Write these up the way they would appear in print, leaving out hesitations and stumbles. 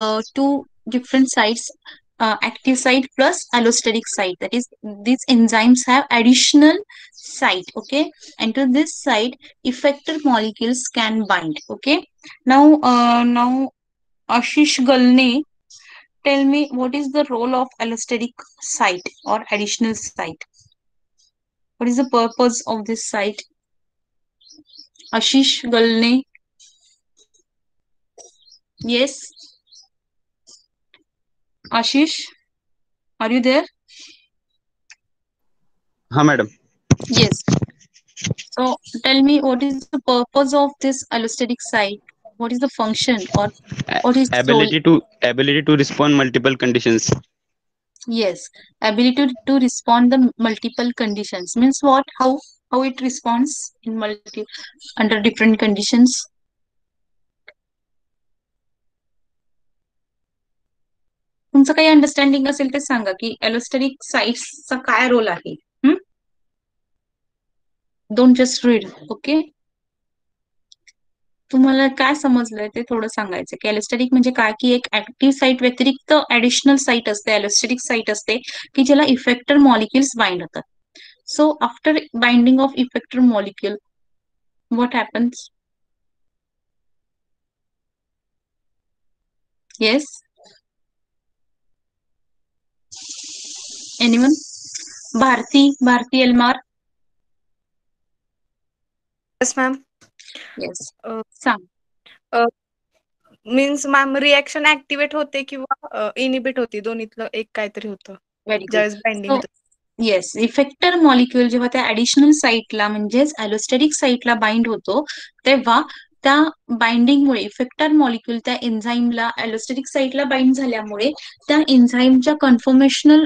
two different sites, active site plus allosteric site. That is, these enzymes have additional site. Okay, and to this site, effector molecules can bind. Okay, now Ashish Galne, tell me what is the role of allosteric site or additional site? What is the purpose of this site? Ashish Galne, yes, Ashish, are you there? हाँ madam. Yes. So tell me what is the purpose of this allostatic site? What is the function or what is its role? Ability to respond multiple conditions. Yes, ability to respond the multiple conditions means what? How it responds in multi under different conditions? तुमचं काही understanding असेल ते सांगा की allosteric साइट्सचा काय role आहे. Don't just read. Okay, तुम्हाला काय समजलंय ते थोडं सांगायचं की एलोस्टेरिक म्हणजे काय, की एक ऍक्टिव्ह साईट व्यतिरिक्त ऍडिशनल साईट असते, एलोस्टेरिक साईट असते की ज्याला इफेक्टर मॉलिक्युल्स बाइंड होतात. So after binding of effector molecule what happens? Yes, anyone? Bharati Elmar. Yes ma'am. Yes, सांग. मीन्स मॅम रिॲक्शन ऍक्टिव्हेट होते किंवा इनिबिट होती, दोन्हीतलं एक काहीतरी होतं व्हेरी गुड. ज्यावेळेस बाइंडिंग सो होतं. येस, इफेक्टर मॉलिक्युल जेव्हा त्या ऍडिशनल साईटला म्हणजेच ॲलोस्टेरिक साईटला बाइंड होतो तेव्हा त्या बाइंडिंगमुळे इफेक्टर मॉलिक्युल त्या एन्झाईमला ॲलोस्टेरिक साईटला बाइंड झाल्यामुळे त्या एन्झाईमच्या कन्फर्मेशनल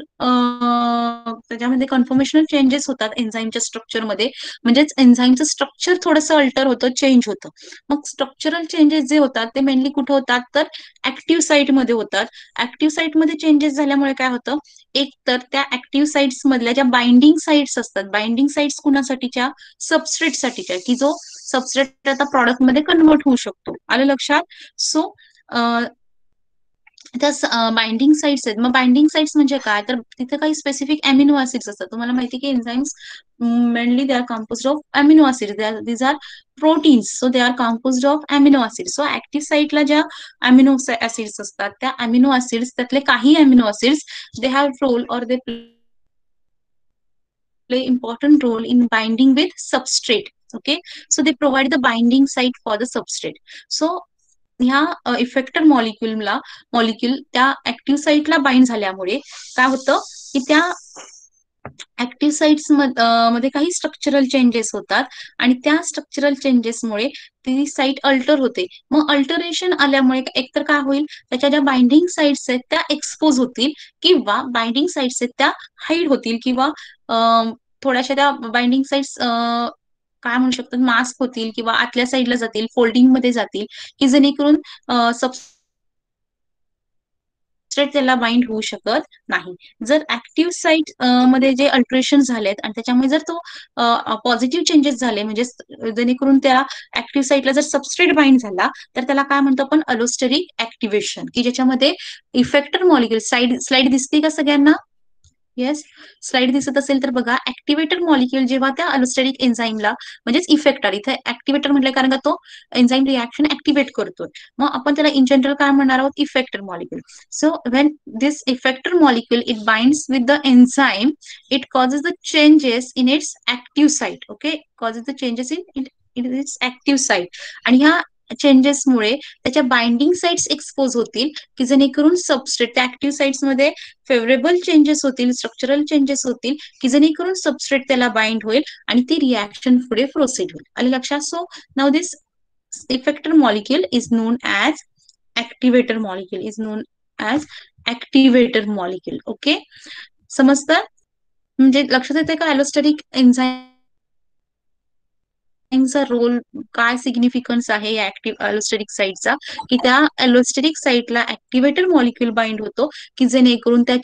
त्याच्यामध्ये कन्फर्मेशनल चेंजेस होतात एन्झाईमच्या स्ट्रक्चरमध्ये. म्हणजेच एन्झाईमचं स्ट्रक्चर थोडंसं अल्टर होतं, चेंज होतं. मग स्ट्रक्चरल चेंजेस जे होतात ते मेनली कुठे होतात तर ऍक्टिव्ह साईटमध्ये होतात. ऍक्टिव्ह साईटमध्ये चेंजेस झाल्यामुळे काय होतं, एक तर त्या ऍक्टिव्ह साइट्स मधल्या ज्या बाइंडिंग साइट्स असतात, बाइंडिंग साइट्स कुणासाठीच्या? सबस्ट्रेटसाठीच्या, की जो सबस्ट्रेट आता प्रॉडक्ट मध्ये कन्वर्ट होऊ शकतो. आलं लक्षात? सो त्या बाइंडिंग साइट्स आहेत. मग बाइंडिंग साइट्स म्हणजे काय, तर तिथे काही स्पेसिफिक अमिनो ऍसिड्स असतात. तुम्हाला माहिती की enzymes mainly they are composed of amino acid, these are proteins, so they are composed of amino acid. So active साइटला ज्या अमिनो ऍसिड्स असतात त्या अमिनो ऍसिड्स, त्यातले काही amino acids they have role or they play important role in binding with substrate. Okay, so they provide the binding site for the substrate. So ह्या effector molecule त्या active साईटला bind झाल्यामुळे काय होतं की त्या ऍक्टिव्ह साइट्स मध्ये काही स्ट्रक्चरल चेंजेस होतात आणि त्या स्ट्रक्चरल चेंजेसमुळे ती साईट अल्टर होते. मग अल्टरेशन आल्यामुळे एकतर काय होईल, त्याच्या ज्या बाइंडिंग साइट्स आहेत त्या एक्सपोज होतील किंवा बाइंडिंग साइट्स आहेत त्या हाईड होतील किंवा थोड्याशा त्या बाइंडिंग साइट्स काय म्हणू शकतात, मास्क होतील किंवा आतल्या साईडला जातील, फोल्डिंग मध्ये जातील, की जेणेकरून सबस्ट्रेट त्याला बाइंड होऊ शकत नाही. जर ऍक्टिव्ह साईट मध्ये जे अल्टरेशन झालेत आणि त्याच्यामुळे जर तो पॉझिटिव्ह चेंजेस झाले, म्हणजे जेणेकरून त्या ऍक्टिव्ह साईटला जर सबस्ट्रेट बाइंड झाला तर त्याला काय म्हणतो आपण, अलोस्टेरिक ऍक्टिव्हेशन, की ज्याच्यामध्ये इफेक्टर मॉलिक्युल, स्लाइड दिसते का सगळ्यांना? येस, स्लाइड दिसत असेल तर बघा. ऍक्टिव्हेटर मॉलिक्युल जेव्हा त्या अलोस्टेरिक एन्झाईमला म्हणजेच इफेक्टर, इथे ऍक्टिव्हेटर म्हटलं कारण का तो एन्झाईम रिॲक्शन ऍक्टिव्हेट करतोय, मग आपण त्याला इन जनरल काय म्हणणार आहोत, effector molecule. So when this effector molecule it binds with the enzyme, it causes the changes in its active site. Okay, causes the changes in its active site. आणि ह्या चेंजेसमुळे त्याच्या बाइंडिंग साइट्स एक्सपोज होतील, की जेणेकरून substrate त्या active sites मध्ये favourable changes होतील, structural changes होतील, की जेणेकरून सबस्ट्रेट त्याला बाइंड होईल आणि ती रिॲक्शन पुढे प्रोसीड होईल. आले लक्षात? So now this effector molecule is known as activator molecule, is known as activator molecule. Okay, समजतं? म्हणजे लक्षात येते का, ॲलोस्टेरिक एन्झाईम चा रोल काय सिग्निफिकन्स आहे या ऍक्टिव्ह अलोस्टेरिक साईटचा, की त्या अलोस्टेरिक साईटला ऍक्टिव्हेटर मॉलिक्यूल बाइंड होतो, की जेणेकरून त्या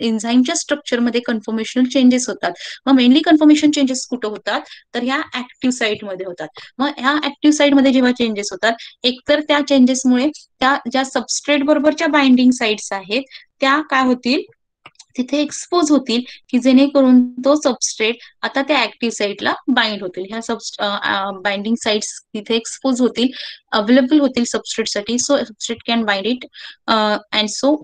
एन्झाईमच्या स्ट्रक्चरमध्ये कन्फर्मेशनल चेंजेस होतात. मग मेनली कन्फर्मेशन चेंजेस कुठे होतात, तर ह्या ऍक्टिव्ह साईटमध्ये होतात. मग ह्या ऍक्टिव्ह साईटमध्ये जेव्हा चेंजेस होतात, एकतर त्या चेंजेसमुळे त्या ज्या सबस्ट्रेट बरोबरच्या बाइंडिंग साईट्स आहेत त्या काय होतील, तिथे एक्सपोज होतील, की जेणेकरून तो सबस्ट्रेट आता त्या ऍक्टिव्ह साईटला बाइंड होतील. ह्या बाइंडिंग साईट्स तिथे एक्सपोज होतील, अवेलेबल होतील सबस्ट्रेटसाठी. So substrate can bind it and so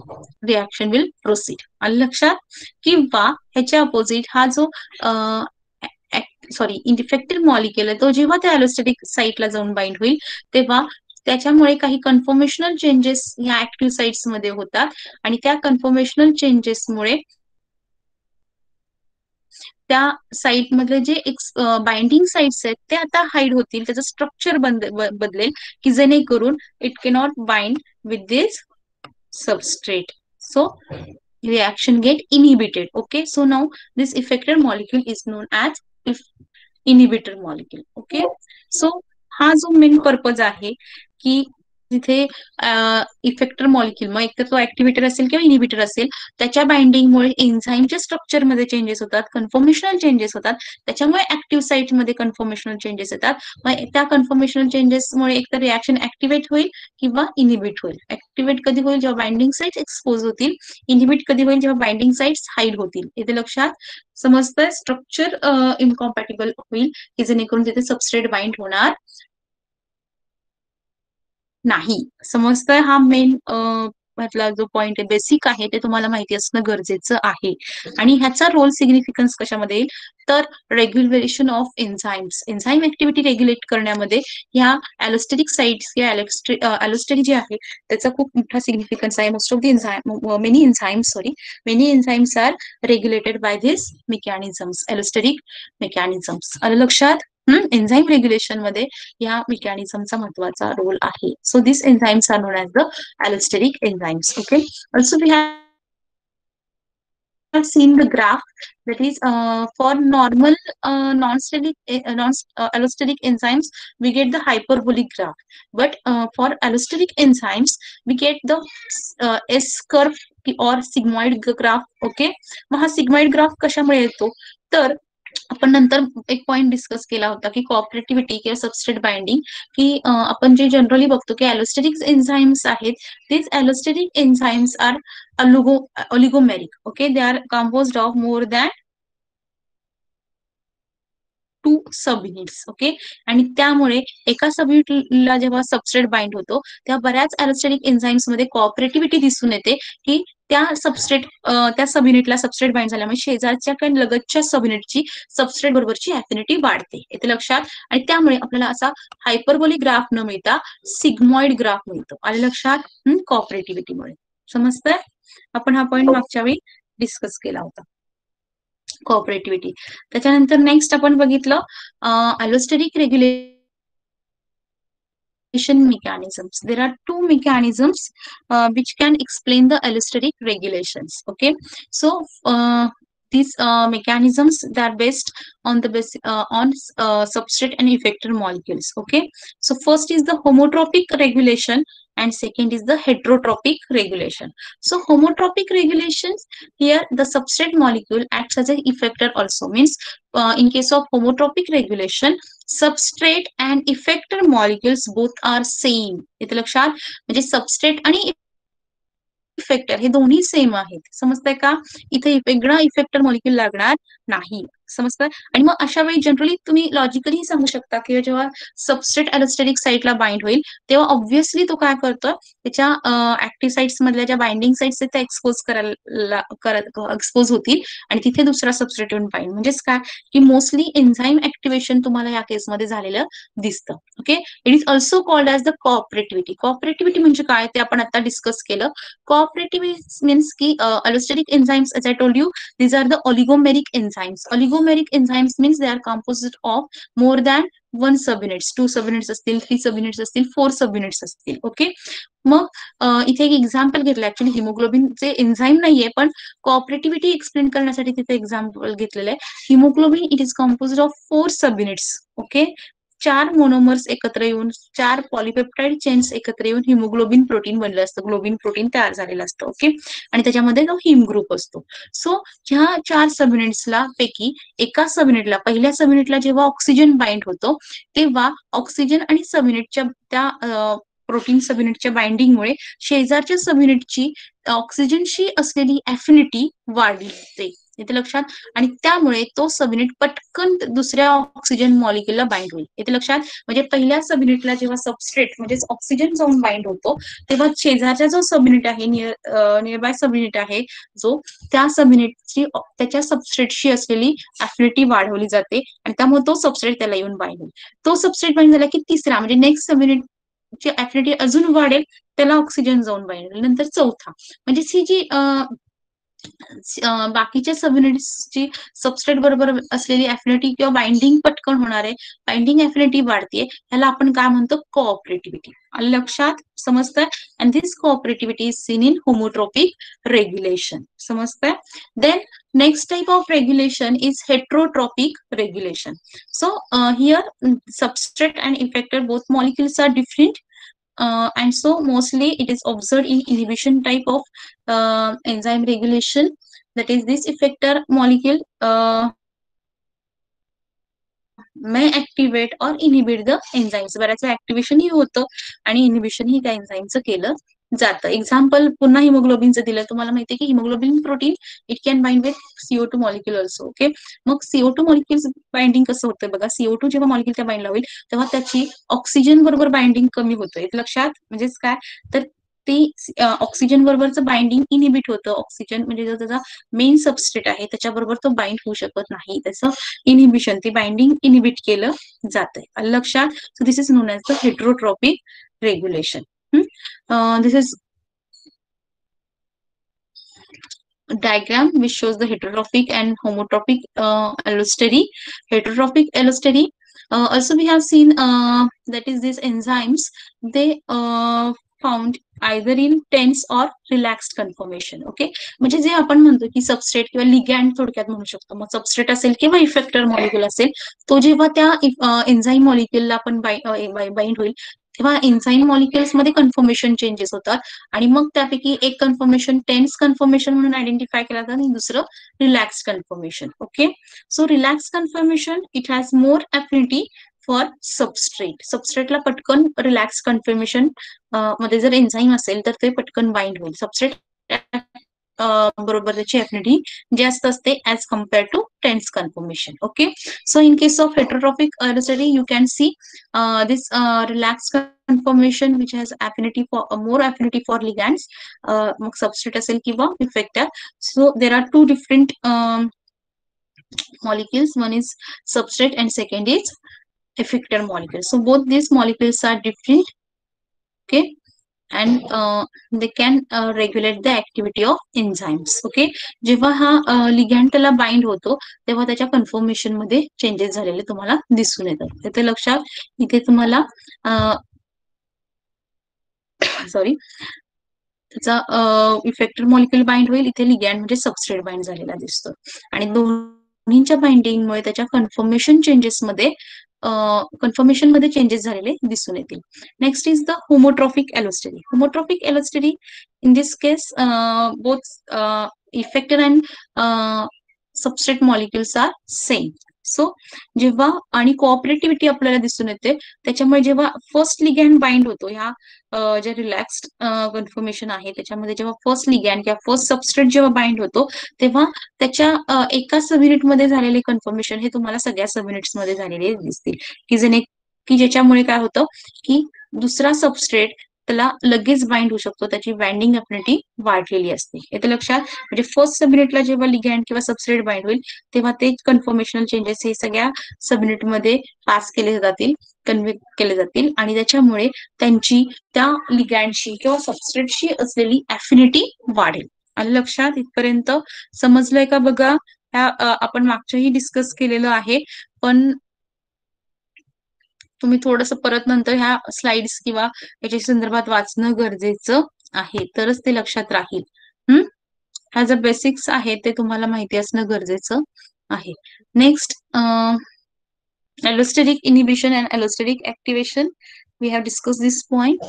reaction will proceed. आलं लक्षात? किंवा ह्याच्या अपोजिट हा जो इन्फेक्टेड मॉलिक्युल आहे, तो जेव्हा त्या अलोस्टेटिक साईटला जाऊन बाइंड होईल, तेव्हा त्याच्यामुळे काही कन्फर्मेशनल चेंजेस ह्या ऍक्टिव्ह साईट्स मध्ये होतात आणि त्या कन्फर्मेशनल चेंजेसमुळे त्या साईट मधले जे बाइंडिंग साईट्स आहेत ते आता हाईड होतील, त्याचं स्ट्रक्चर बदलेल, की जेणेकरून it cannot bind with this substrate. So reaction get inhibited. Okay, so now this effector molecule is known as inhibitor molecule. Okay, so हा जो मेन पर्पज आहे की तिथे इफेक्टर मॉलिक्युल, मग एकतर तो ऍक्टिव्हेटर असेल किंवा इनिबिटर असेल, त्याच्या बाइंडिंगमुळे एन्झाईमच्या स्ट्रक्चरमध्ये चेंजेस होतात, कन्फर्मेशनल चेंजेस होतात, त्याच्यामुळे ऍक्टिव्ह साईटमध्ये कन्फर्मेशनल चेंजेस येतात. मग त्या कन्फर्मेशनल चेंजेसमुळे एकतर रिॲक्शन ऍक्टिव्हेट होईल किंवा इनिबिट होईल. ऍक्टिव्हेट कधी होईल, जेव्हा बाइंडिंग साईट्स एक्सपोज होतील. इनिबिट कधी होईल, जेव्हा बाइंडिंग साईट्स हाईड होतील. इथे लक्षात समजतंय? स्ट्रक्चर इनकॉम्पॅटिबल होईल, की जेणेकरून तिथे सबस्ट्रेट बाइंड होणार नाही. समजतंय? हा मेन म्हटला जो पॉइंट आहे, बेसिक आहे, ते तुम्हाला माहिती असणं गरजेचं आहे. आणि ह्याचा रोल सिग्निफिकन्स कशामध्ये येईल, तर regulation of enzymes, enzyme activity regulate करण्यामध्ये ह्या अलोस्टेरिक साइट्स या अलोस्टेरिक जे आहे त्याचा खूप मोठा सिग्निफिकन्स आहे. Most of the many enzymes are regulated by this mechanisms, allosteric mechanisms. आलं लक्षात? एन्झाईम रेग्युलेशन मध्ये या मेकॅनिझमचा महत्वाचा रोल आहे. So this enzymes are known as the allosteric enzymes. Okay, also we have seen the graph that is for normal allosteric enzymes we get the hyperbolic graph, but for allosteric enzymes we get the S curve or sigmoid graph. Okay, मग हा sigmoid graph कशामुळे येतो, तर आपण नंतर एक point discuss केला होता की कोऑपरेटिव्हिटी किंवा सबस्ट्रेट बाइंडिंग, की आपण जे जनरली बघतो की अलोस्टेरिक एन्झाईम्स आहेत, these allosteric enzymes are oligomeric. Okay, they are composed of more than 2 subunits. Okay, आणि त्यामुळे एका सबयुनिटला जेव्हा सबस्ट्रेट बाइंड होतो तेव्हा बऱ्याच अलोस्टेरिक एन्झाईम्स मध्ये कोऑपरेटिव्हिटी दिसून येते, की त्या सबयुनिटला सबस्ट्रेट बाइंड झाल्यामुळे शेजारच्या किंवा लगतच्या सबयुनिटची सबस्ट्रेट बरोबरची अफिनिटी वाढते. येते लक्षात? आणि त्यामुळे आपल्याला असा हायपरबोलिक ग्राफ न मिळता सिग्मॉइड ग्राफ मिळतो. आले लक्षात? कोऑपरेटिव्हिटीमुळे. समजतंय? आपण हा पॉइंट मागच्या वेळी डिस्कस केला होता, कोऑपरेटिव्हिटी. त्याच्यानंतर नेक्स्ट आपण बघितलं अलोस्टेरिक regulation mechanisms. There are two mechanisms which can explain the allosteric regulations. Okay, so these mechanisms, they are based on the substrate and effector molecules. Okay, so first is the homotropic regulation and second is the heterotropic regulation. So homotropic regulations, here the substrate molecule acts as an effector also, means in case of homotropic regulation substrate and effector molecules both are same. इथे लक्षात, म्हणजे substrate आणि effector हे दोन्ही same आहेत. समजतंय का? इथे वेगळा इफेक्टर मॉलिक्युल लागणार नाही. समजतं? आणि मग अशा वेळी जनरली तुम्ही लॉजिकली सांगू शकता की जेव्हा सबस्ट्रेट अलोस्टेरिक साईटला बाइंड होईल तेव्हा ऑब्व्हियसली तो काय करतो, त्याच्या ऍक्टिव्ह साइट्स मधल्या ज्या बाइंडिंग साइट्स आहेत त्या एक्सपोज होतील आणि तिथे दुसरा सबस्ट्रेट येऊन बाइंड. म्हणजेच काय, की मोस्टली एन्झाईम ऍक्टिव्हेशन तुम्हाला या केसमध्ये झालेलं दिसतं. Okay, it is also called as the cooperativity. Cooperativity म्हणजे काय ते आपण आता डिस्कस केलं. कोऑपरेटिव्हिटी मीन्स की allosteric enzymes, as I told you, these are the oligomeric enzymes. Oligomeric enzymes means they are composed of more than 1 subunits. 2 subunits असतील, 3 subunits असतील, 4 subunits असतील. ओके, मग इथे एक एक्झाम्पल घेतलं. ऍक्च्युली हिमोग्लोबिनचे एन्झाईम नाहीये, पण कोऑपरेटिव्हिटी एक्सप्लेन करण्यासाठी तिथे एक्झाम्पल घेतलेलं आहे. Haemoglobin it is composed of 4 subunits. Okay, 4 monomers एकत्र येऊन 4 पॉलिपेप्टाइड चेन्स एकत्र येऊन हिमोग्लोबिन प्रोटीन बनलं असतं, ग्लोबिन प्रोटीन तयार झालेलं असतं. ओके, आणि त्याच्यामध्ये तो हिम ग्रुप असतो. सो ह्या 4 सबयुनिट्सला पैकी एका सबयुनिटला, पहिल्या सबयुनिटला जेव्हा ऑक्सिजन बाइंड होतो तेव्हा ऑक्सिजन आणि सबयुनिटच्या त्या प्रोटीन सबयुनिटच्या बाइंडिंगमुळे शेजारच्या सबयुनिटची ऑक्सिजनशी असलेली ॲफिनिटी वाढते, इथे लक्षात. आणि त्यामुळे तो सबयुनिट पटकन दुसऱ्या ऑक्सिजन मॉलिक्यूलला बाइंड होईल, इथे लक्षात. म्हणजे पहिल्या सबयुनिटला जेव्हा सबस्ट्रेट म्हणजेच ऑक्सिजन जाऊन बाइंड होतो तेव्हा शेजारचा जो सबयुनिट आहे, नियरबाय सबयुनिट आहे जो, त्या सबयुनिटची त्याच्या सबस्ट्रेटशी असलेली ॲफिनिटी वाढवली जाते आणि त्यामुळे तो सबस्ट्रेट त्याला येऊन बाइंड होईल. तो सबस्ट्रेट बाइंड झाला की तिसरा म्हणजे नेक्स्ट सबयुनिटची ॲफिनिटी अजून वाढेल, त्याला ऑक्सिजन जाऊन बाइंड होईल. नंतर चौथा म्हणजे ही जी बाकीच्या सबयुनिट्सची सबस्ट्रेट बरोबर असलेली ॲफिनिटी किंवा बाइंडिंग पटकन होणार आहे, बाइंडिंग ॲफिनिटी वाढते, ह्याला आपण काय म्हणतो, कोऑपरेटिव्हिटी. लक्षात, समजतंय. And this cooperativity is seen in homotropic regulation. समजतंय. Then next type of regulation is heterotropic regulation. So here substrate and effector both molecules are different, and so mostly it is observed in inhibition type of enzyme regulation. That is, this effector molecule may activate or inhibit the enzymes. बऱ्याच वेळा activation ही होतं आणि inhibition ही त्या एन्झाईमचं केलं जातं. Example पुन्हा हिमोग्लोबिनचं दिलं. तुम्हाला माहिती आहे की haemoglobin protein it can bind with CO2 molecule also. Okay, मग CO2 मॉलिक्युल बाइंडिंग कसं होतं बघा. CO2 जेव्हा मॉलिक्युल त्या बाइंडला होईल तेव्हा त्याची ऑक्सिजन बरोबर बाइंडिंग कमी होतं, लक्षात. म्हणजेच काय तर ती ऑक्सिजन बरोबरचं बाइंडिंग इनिबिट होतं. ऑक्सिजन म्हणजे जो त्याचा मेन सबस्ट्रेट आहे त्याच्याबरोबर तो बाइंड होऊ शकत नाही, त्याचं इनिबिशन, ती बाइंडिंग इनिबिट केलं जातंय, लक्षात. So this is known as the heterotropic regulation. This is diagram which shows the heterotropic and homotropic allostery. Heterotropic allostery, also we have seen that is these enzymes, they found either in tense or relaxed conformation. Okay, म्हणजे जे आपण म्हणतो की substrate किंवा लिगॅन्ड थोडक्यात म्हणू शकतो. मग सबस्ट्रेट असेल किंवा इफेक्टर मॉलिक्युल असेल, तो जेव्हा त्या एन्झाईम मॉलिक्युलला आपण बाइंड होईल तेव्हा एन्झाईम मॉलिक्युल्स मध्ये कन्फर्मेशन चेंजेस होतात आणि मग त्यापैकी एक कन्फर्मेशन टेन्स कन्फर्मेशन म्हणून आयडेंटिफाय केलं जातं आणि दुसरं relax conformation. Okay, so relax conformation it has more affinity for substrate. सबस्ट्रेटला पटकन रिलॅक्स कन्फर्मेशन मध्ये जर एन्झाईम असेल तर ते पटकन बाइंड होईल. सबस्ट्रेट बरोबर त्याची ॲफिनिटी जास्त असते as compare to tense conformation. Okay, so in case of heterotropic allostery you can see this relaxed conformation which has affinity for more affinity for ligands, मग सबस्ट्रेट असेल किंवा effector. So there are two different molecules, one is substrate and second is effector molecule. So both these molecules are different. Okay, and they can regulate the activity of enzymes. Okay, जेव्हा हा लिगॅन्ड त्याला bind होतो तेव्हा त्याच्या confirmation मध्ये changes झालेले तुम्हाला दिसून येतात. इथे लक्षात, इथे तुम्हाला सॉरी त्याचा इफेक्टर मॉलिक्युल बाइंड होईल, इथे लिगॅन्ड म्हणजे सबस्ट्रेट बाइंड झालेला दिसतो आणि दोन्हींच्या बाइंडिंगमुळे त्याच्या कन्फर्मेशन मध्ये चेंजेस झालेले दिसून येतील. Next is the homotropic allostery. Homotropic allostery in this case both effector and substrate molecules are same. So जेव्हा आणि कोऑपरेटिव्हिटी आपल्याला दिसून येते त्याच्यामुळे जेव्हा फर्स्ट लिगॅन्ड बाइंड होतो, ह्या जे रिलॅक्स्ड कन्फर्मेशन आहे त्याच्यामध्ये जेव्हा फर्स्ट लिगॅन्ड किंवा फर्स्ट सबस्ट्रेट जेव्हा बाइंड होतो तेव्हा त्याच्या एका सबयुनिट मध्ये झालेले कन्फर्मेशन हे तुम्हाला सगळ्या सबयुनिट्स मध्ये झालेले दिसतील, की ज्याच्यामुळे काय होतं की दुसरा सबस्ट्रेट त्याला लगेच बाइंड होऊ शकतो, त्याची बाइंडिंग ॲफिनिटी वाढलेली असते. येते लक्षात. म्हणजे फर्स्ट सबयुनिटला जेव्हा लिगॅन्ड किंवा सबस्ट्रेट बाइंड होईल तेव्हा ते कन्फर्मेशनल चेंजेस हे सगळ्या सबयुनिट मध्ये पास केले जातील, कन्व्हे केले जातील आणि त्याच्यामुळे त्यांची त्या लिगॅन्डशी किंवा सबस्ट्रेटशी असलेली ॲफिनिटी वाढेल. आणि लक्षात, इथपर्यंत समजलंय का बघा. आपण मागच्याही डिस्कस केलेलं आहे, पण तुम्ही थोडंसं परत नंतर ह्या स्लाइड्स किंवा याच्या संदर्भात वाचणं गरजेचं आहे, तरच ते लक्षात राहील. ह्या ज्या बेसिक्स आहेत ते तुम्हाला माहिती असणं गरजेचं आहे. Next Allosteric inhibition and allosteric activation. We have discussed this point.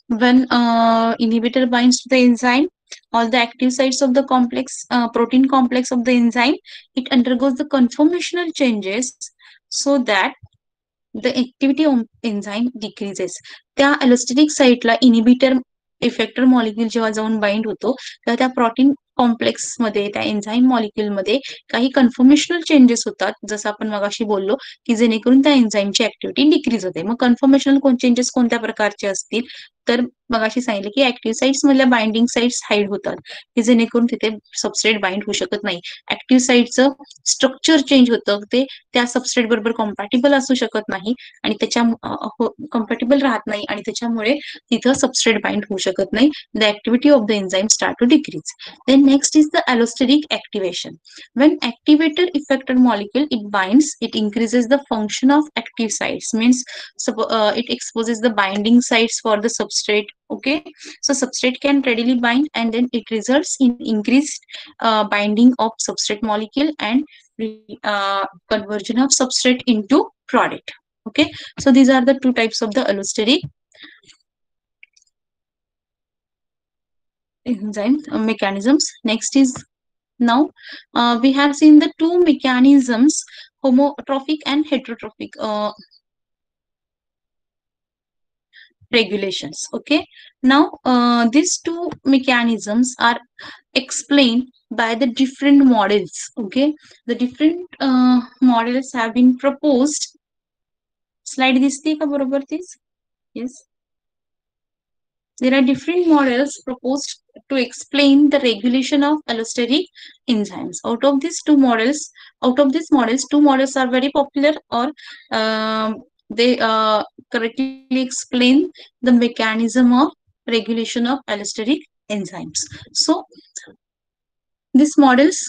When inhibitor binds to the enzyme, all the active sites of the complex protein complex of the enzyme, it undergoes the conformational changes so that the activity of enzyme decreases. त्या allosteric साईटला inhibitor effector molecule जेव्हा जाऊन bind होतो तेव्हा त्या protein complex मध्ये त्या enzyme molecule मध्ये काही कन्फर्मेशनल चेंजेस होतात, जसं आपण मगाशी बोललो की जेणेकरून त्या एन्झाईमची ऍक्टिव्हिटी डिक्रीज होते. मग कन्फर्मेशनल चेंजेस कोणत्या प्रकारचे असतील तर मगाशी सांगितलं की ऍक्टिव्ह साइट्स मधल्या बाइंडिंग साइट्स हाईड होतात की जेणेकरून तिथे सबस्ट्रेट बाइंड होऊ शकत नाही. ऍक्टिव्ह साइटचं स्ट्रक्चर चेंज होतं, ते त्या सबस्ट्रेट बरोबर कॉम्पॅटिबल असू शकत नाही आणि त्याच्या कम्पॅटिबल राहत नाही आणि त्याच्यामुळे तिथं सबस्ट्रेट बाइंड होऊ शकत नाही. The activity of the enzyme start to decrease. Then next is the allosteric activation. When activator effector molecule it binds, it increases the function of active sites. Means it exposes the binding sites for the substrate. Okay, so substrate can readily bind, and then it results in increased binding of substrate molecule and conversion of substrate into product. Okay, so these are the two types of the allosteric enzyme mechanisms. Next is now we have seen the two mechanisms, homotrophic and heterotrophic regulations. Okay, now these two mechanisms are explained by the different models. Okay, the different models have been proposed. Slide दिसते का बरोबर तीच? Yes. There are different models proposed to explain the regulation of allosteric enzymes. Out of these models, two models are very popular, or they correctly explain the mechanism of regulation of allosteric enzymes. So, these models,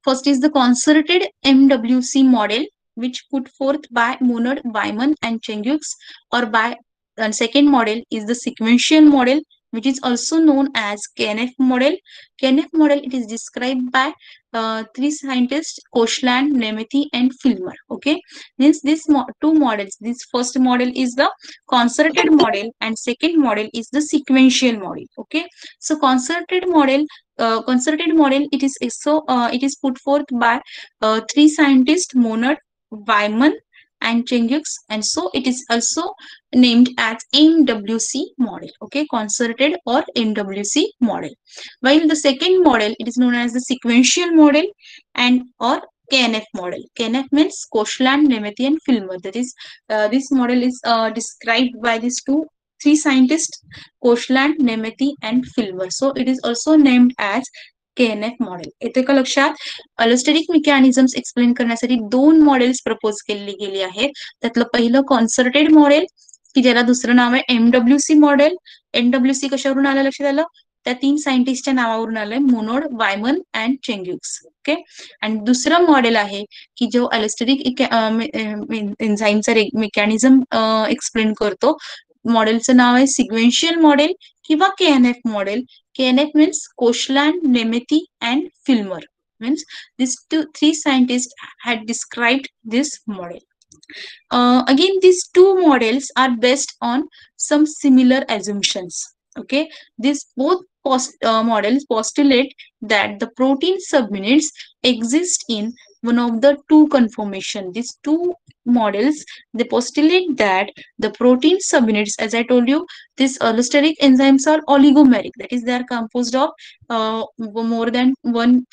first is the concerted MWC model, which put forth by Monod, Wyman, and Chengiux, or by and second model is the sequential model, which is also known as KNF model. KNF model, it is described by three scientists, Koshland, Nemeth, and Filmer. Okay, means these two models. This first model is the concerted model, and second model is the sequential model. Okay, so concerted model, it is it is put forth by three scientists, Monod, Wyman, and Chengiux, and so it is also named as MWC model. Okay, concerted or MWC model. While the second model, it is known as the sequential model and or KNF model. KNF means Koshland, Nemeth, and Filmer. That is, this model is described by these three scientists, Koshland, Nemeth, and Filmer. So it is also named as KNF model. येते का लक्षात? अलोस्टेरिक mechanisms explain करण्यासाठी दोन models propose केलेली गेली आहेत. त्यातलं पहिलं कॉन्सर्टेड मॉडेल, की ज्याला दुसरं नाव आहे MWC मॉडेल. MWC कशावरून आलं लक्षात आलं? त्या तीन सायंटिस्टच्या नावावरून आलंय, मोनोड, वायमन अँड चेंग्युक्स. ओके, आणि दुसरं मॉडेल आहे की जो अलोस्टेरिक एन्झाईमचा मेकॅनिझम एक्सप्लेन करतो. मॉडेलचं नाव आहे सिक्वेन्शियल मॉडेल किंवा KNF model. KNF means Koshland, Nemeth, and Filmer. Means these three scientists had described this model. Again, these two models are based on some similar assumptions. Okay, these both models postulate that the protein subunits exist in one of the two conformation. These two models, they postulate that the protein subunits, as I told you, these allosteric enzymes are oligomeric. That is, they are composed of more than one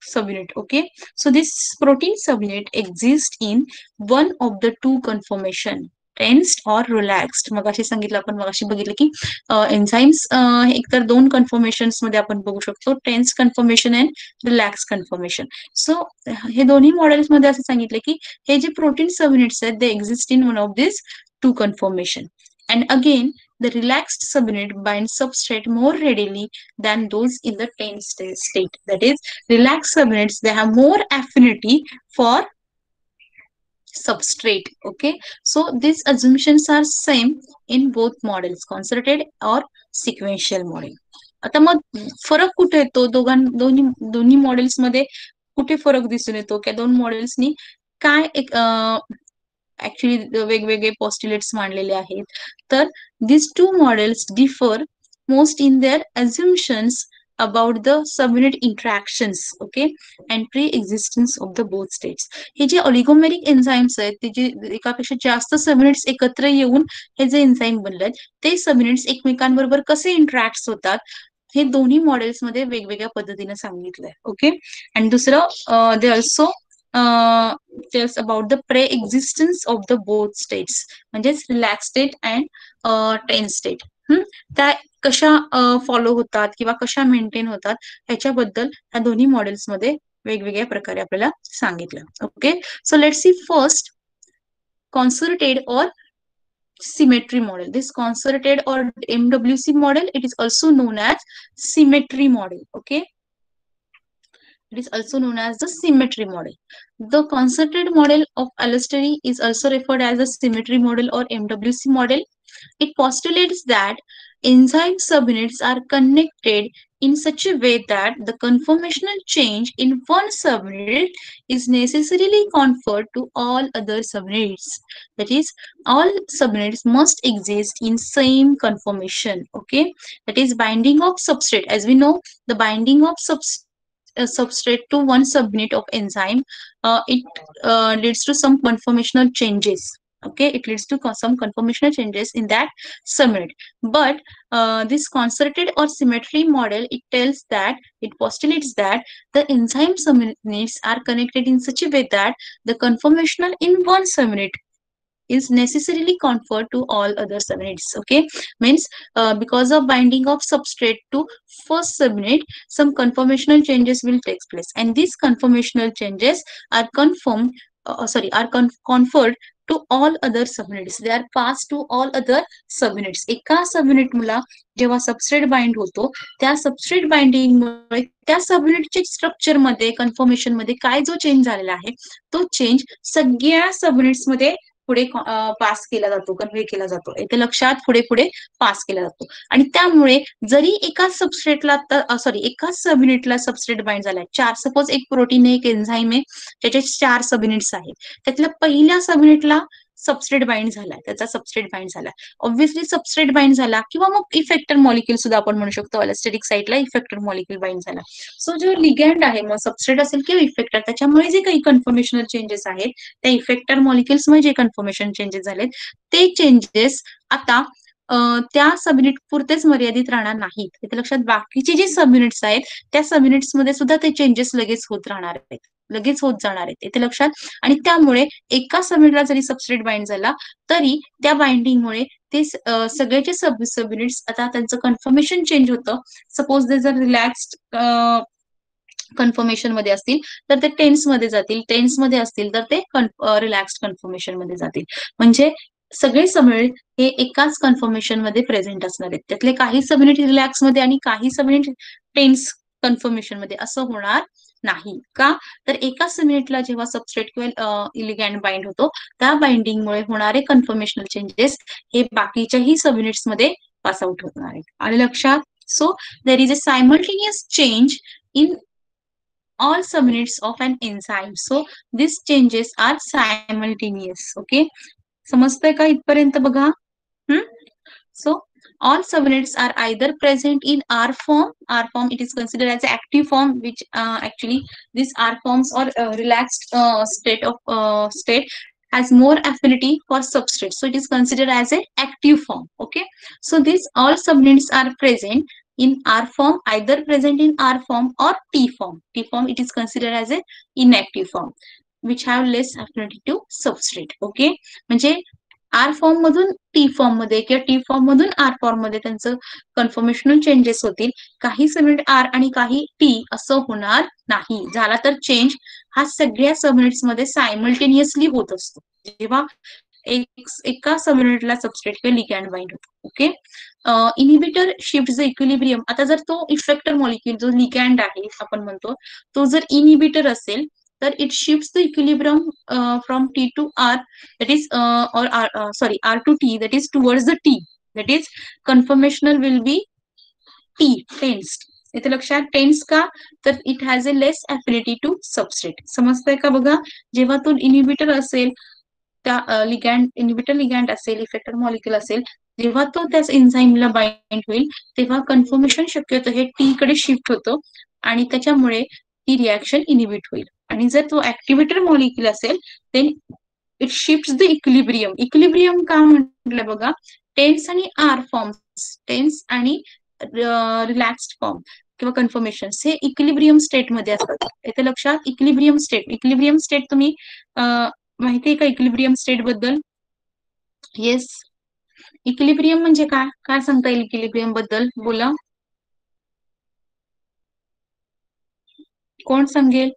subunit. Okay, so this protein subunit exists in one of the two conformation, tensed और relaxed. मगाशी सांगितलं आपण, मगाशी बघितलं की enzymes एकतर दोन confirmations मध्ये आपण बघू शकतो, tensed conformation and relax conformation. So हे दोन्ही मॉडेल्स मध्ये असं सांगितलं की हे जे प्रोटीन सबयुनिट्स आहेत, they exist in one of this two conformation. And again the relaxed subunit binds substrate more readily than those in the tensed state. That is, relaxed subunits, they have more affinity for substrate. Okay, so these assumptions are same in both models, concerted or sequential model. आता मग फरक कुठे येतो दोन्ही models मध्ये? कुठे फरक दिसून येतो? त्या दोन मॉडेल्सनी काय ऍक्च्युली वेगवेगळे पॉस्ट्युलेट्स मांडलेले आहेत. तर these two models differ most in their assumptions about the subunit interactions, okay, and pre-existence of the both states. हे जे ऑलिगोमेरिक एन्झाईम्स आहेत ते जे एकापेक्षा जास्त सबयुनिट्स एकत्र येऊन हे जे एन्झाईम बनलेत ते सबयुनिट्स एकमेकांबरोबर कसे इंटरॅक्ट होतात हे दोन्ही मॉडेल्स मध्ये वेगवेगळ्या पद्धतीने सांगितलंय. ओके, आणि दुसरं they also tells about the pre-existence of the both states, म्हणजेच relax state and tense state. त्या कशा फॉलो होतात किंवा कशा मेंटेन होतात ह्याच्याबद्दल ह्या दोन्ही मॉडेल्स मध्ये वेगवेगळ्या प्रकारे आपल्याला सांगितलं. Okay, so let's see first concerted or symmetry model. This concerted or MWC model, it is also known as symmetry model. Okay, it is also known as the symmetry model. The concerted model of allostery is also referred as a symmetry model or MWC model. It postulates that enzyme subunits are connected in such a way that the conformational change in one subunit is necessarily conferred to all other subunits. That is, all subunits must exist in same conformation. Okay, that is binding of substrate. As we know, the binding of substrate to one subunit of enzyme, it leads to some conformational changes. Okay, it leads to some conformational changes in that subunit. But this concerted or symmetry model, it postulates that the enzyme subunits are connected in such a way that the conformational in one subunit is necessarily conferred to all other subunits. Okay, means because of binding of substrate to first subunit, some conformational changes will take place, and these conformational changes are conferred to all other subunits. They are passed to all other subunits. एका subunit मुला जेव्हा substrate bind होतो त्या substrate binding मुळे त्या सबयुनिटच्या structure मध्ये confirmation मध्ये काय जो चेंज झालेला आहे तो चेंज सगळ्या सबयुनिट्स मध्ये पुढे पास केला जातो, कन्व्हे केला जातो. इथे लक्षात पुढे पुढे पास केला जातो. आणि त्यामुळे जरी एका सबस्ट्रेटला एका सबयुनिटला सबस्ट्रेट बाइंड झालाय, सपोज एक प्रोटीन आहे, एक एन्झाईम आहे, त्याचे 4 सबयुनिट्स आहेत, त्यातल्या पहिल्या सबयुनिटला सबस्ट्रेट बाइंड झालाय, त्याचा सबस्ट्रेट बाइंड झाला, ऑब्व्हियसली सबस्ट्रेट बाइंड झाला किंवा मग इफेक्टर मॉलिक्यूल सुद्धा आपण म्हणू शकतो, अलेस्टेटिक साईटला इफेक्टर मॉलिक्यूल बाइंड झाला. सो जो लिगॅन्ड आहे, मग सबस्ट्रेट असेल किंवा इफेक्टर, त्याच्यामुळे जे काही कन्फर्मेशनल चेंजेस आहेत त्या इफेक्टर मॉलिक्युल्समुळे जे कन्फर्मेशन चेंजेस झालेत ते चेंजेस आता त्या सबयुनिट पुरतेच मर्यादित राहणार नाहीत. इथे लक्षात, बाकीचे जे सबयुनिट्स आहेत त्या सबयुनिट्स मध्ये सुद्धा ते चेंजेस लगेच होत राहणार आहेत, लगेच होत जाणार आहेत. इथे लक्षात, आणि त्यामुळे एका सबयुनिटला जरी सबस्ट्रेट बाइंड झाला तरी त्या बाइंडिंगमुळे ते सगळ्याचे सबयुनिट्स आता त्यांचं कन्फर्मेशन चेंज होतं. सपोज ते जर रिलॅक्स्ड कन्फर्मेशन मध्ये असतील तर ते टेन्स मध्ये जातील, टेन्स मध्ये असतील तर ते रिलॅक्स्ड कन्फर्मेशन मध्ये जातील. म्हणजे सगळे सबयुनिट हे एकाच कन्फर्मेशन मध्ये प्रेझेंट असणार आहेत. त्यातले काही सबयुनिट रिलॅक्स मध्ये आणि काही सबयुनिट टेन्स कन्फर्मेशन मध्ये असं होणार नाही. का तर एका सबयुनिटला जेव्हा सबस्ट्रेट किंवा लिगॅंड बाइंड होतो त्या बाइंडिंगमुळे होणारे कन्फर्मेशनल चेंजेस हे बाकीच्याही सबयुनिट्स मध्ये पास आउट होणार आहेत. आणि लक्षात, so there is a simultaneous change in all subunits of an enzyme. So these changes are simultaneous. Okay, समजतंय का इथपर्यंत बघा? So all subunits are either present in R form. R form, it is considered as an active form, which actually these R forms or relaxed state has more affinity for substrate. So it is considered as an active form. Okay, so these all subunits are present in R form, either present in R form or T form. T form, it is considered as an inactive form, which have less affinity to substrate. Okay, म्हणजे R form मधून T form मध्ये किंवा T form मधून R form मध्ये त्यांचं conformational changes होतील. काही subunit R आणि काही टी असं होणार नाही. झाला तर चेंज हा सगळ्या सबयुनिट्स मध्ये सायमल्टेनियसली होत असतो जेव्हा एका सबयुनिटला सबस्ट्रेट किंवा लिगॅंड बाइंड होतो. Okay, inhibitor shift the equilibrium. आता जर तो इफेक्टर मॉलिक्यूल जो लिगॅंड आहे आपण म्हणतो तो जर इनिबिटर असेल तर it shifts the equilibrium from T to R, that is R to T, that is towards the T, that is conformational will be T, tensed. इथे लक्षात, टेन्स का तर it has a less affinity to substrate. समजतंय का बघा, जेव्हा तो inhibitor असेल त्या लिगॅन्ड इनिबिटर लिगॅन्ड असेल, इफेक्टर मॉलिक्युल असेल, जेव्हा तो त्याच एन्झाईमला बाइंड होईल तेव्हा कन्फर्मेशन शक्यतो हे टी कडे शिफ्ट होतं आणि त्याच्यामुळे ती रिॲक्शन इनिबिट होईल. आणि जर तो ऍक्टिव्हेटर मॉलिक्युल असेल then it shift the equilibrium. Equilibrium का म्हटलं बघा, टेन्स आणि आर फॉर्म्स, टेन्स आणि रिलॅक्स्ड फॉर्म किंवा कन्फर्मेशन हे इक्विलिब्रियम स्टेट मध्ये असतात. येथे लक्षात, इक्विलिब्रियम स्टेट, इक्विलिब्रियम स्टेट तुम्ही माहिती आहे का इक्विलिब्रियम स्टेट बद्दल? येस, इक्विलिब्रियम म्हणजे काय, काय सांगता येईल इक्विलिब्रियम बद्दल, बोला कोण सांगेल?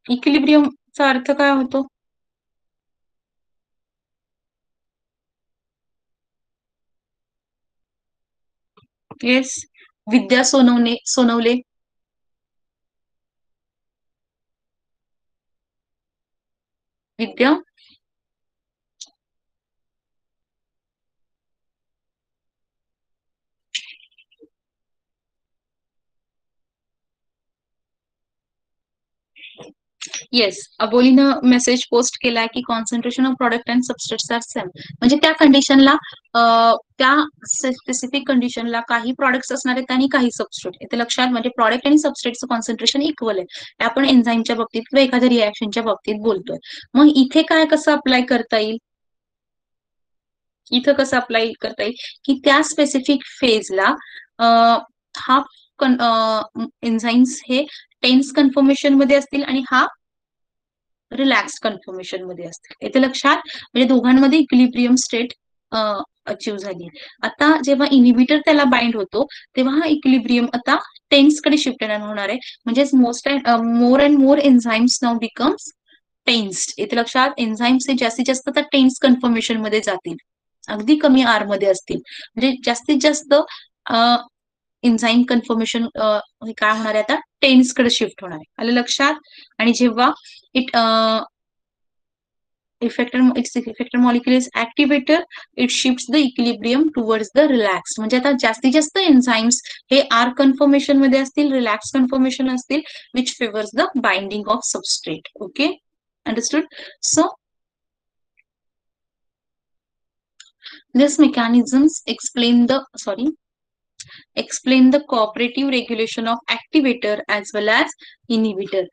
इक्विलिब्रियमचा अर्थ काय होतो? येस, विद्या सोनवले. विद्या, येस, अबोलीनं मेसेज पोस्ट केलाय की concentration of product and substrates are same. म्हणजे त्या कंडिशनला, त्या स्पेसिफिक कंडिशनला काही प्रॉडक्ट्स असणार आहेत आणि काही सबस्ट्रेट. इथे लक्षात, म्हणजे प्रॉडक्ट आणि सबस्ट्रेटचं कॉन्सन्ट्रेशन इक्वल आहे. आपण एन्झाईमच्या बाबतीत किंवा एखाद्या रिॲक्शनच्या बाबतीत बोलतोय. मग इथे काय कसं अप्लाय करता येईल? इथं कसं अप्लाय करता येईल की त्या स्पेसिफिक फेजला हा एन्झाईम्स हे टेन्स कन्फर्मेशन मध्ये असतील आणि हा रिलॅक्स कन्फर्मेशन मध्ये असतील. येथे लक्षात, म्हणजे दोघांमध्ये इक्विलिब्रियम स्टेट अचीव झाली. आता जेव्हा इनिबिटर त्याला बाइंड होतो तेव्हा हा इक्विलिब्रियम आता टेन्स कडे शिफ्ट होणार आहे. म्हणजेच more and more enzymes now becomes tensed. येथे लक्षात, एन्झाईम्स हे जास्तीत जास्त आता टेन्स कन्फर्मेशन मध्ये जातील, अगदी कमी आर मध्ये असतील. म्हणजे जास्तीत जास्त एन्झाईम कन्फर्मेशन काय होणार आहे आता, टेन्स कडे शिफ्ट होणार आहे. आलं लक्षात? आणि जेव्हा it effector molecule is activator, it shifts the equilibrium towards the relax. म्हणजे आता जास्तीत जास्त एन्झाईम्स हे आर कन्फर्मेशन मध्ये असतील, रिलॅक्स कन्फर्मेशन असतील, which favours the binding of substrate. Okay, understood? So these mechanisms explain the cooperative regulation of activator as well as inhibitor.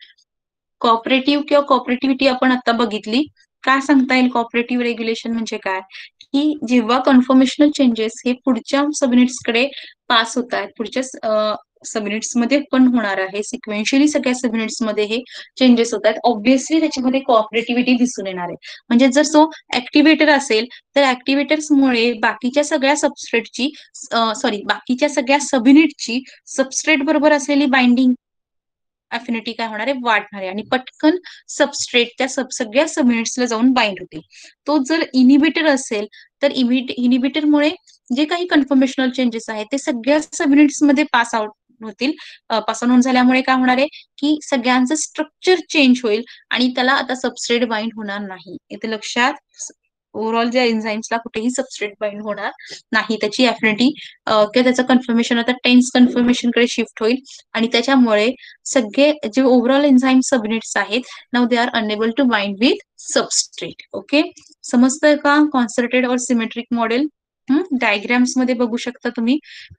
Cooperative किंवा कॉपरेटिव्हिटी आपण आता बघितली. काय सांगता येईल कॉपरेटिव्ह रेग्युलेशन म्हणजे काय? की जेव्हा कन्फर्मेशनल चेंजेस हे पुढच्या सबयुनिट्सकडे पास होत आहेत, पुढच्या सबयुनिट्स मध्ये पण होणार आहे, सिक्वेन्शियली सगळ्या सबयुनिट्स मध्ये हे चेंजेस होत आहेत, ऑब्व्हियसली त्याच्यामध्ये कॉपरेटिव्हिटी दिसून येणार आहे. म्हणजे जर तो ऍक्टिव्हेटर असेल तर ऍक्टिव्हेटर्समुळे बाकीच्या सगळ्या सबस्ट्रेटची बाकीच्या सगळ्या सबयुनिटची सबस्ट्रेट बरोबर असलेली बाइंडिंग अफिनिटी काय होणार आहे, वाढणार आहे आणि पटकन सबस्ट्रेट त्या सगळ्या सबयुनिट्सला जाऊन बाइंड होते. तो जर इनिबिटर असेल तर इनिबिटरमुळे जे काही कन्फर्मेशनल चेंजेस आहेत ते सगळ्या सबयुनिट्स मध्ये पास आउट झाल्यामुळे काय होणार आहे की सगळ्यांचं स्ट्रक्चर चेंज होईल आणि त्याला आता सबस्ट्रेट बाइंड होणार नाही. इथे लक्षात, ओव्हरऑल ज्या एन्झाईम्सला कुठेही सबस्ट्रेट बाइंड होणार नाही, त्याची अफिनिटी किंवा त्याचं कन्फर्मेशन आता टेन्स कन्फर्मेशन कडे शिफ्ट होईल आणि त्याच्यामुळे सगळे जे ओव्हरऑल एन्झाईम सबयुनिट्स आहेत now they are unable to bind with substrate. Okay, समजतंय का कॉन्सन्ट्रेटेड और सिमेट्रिक मॉडेल? डायग्राम्स मध्ये बघू शकता तुम्ही.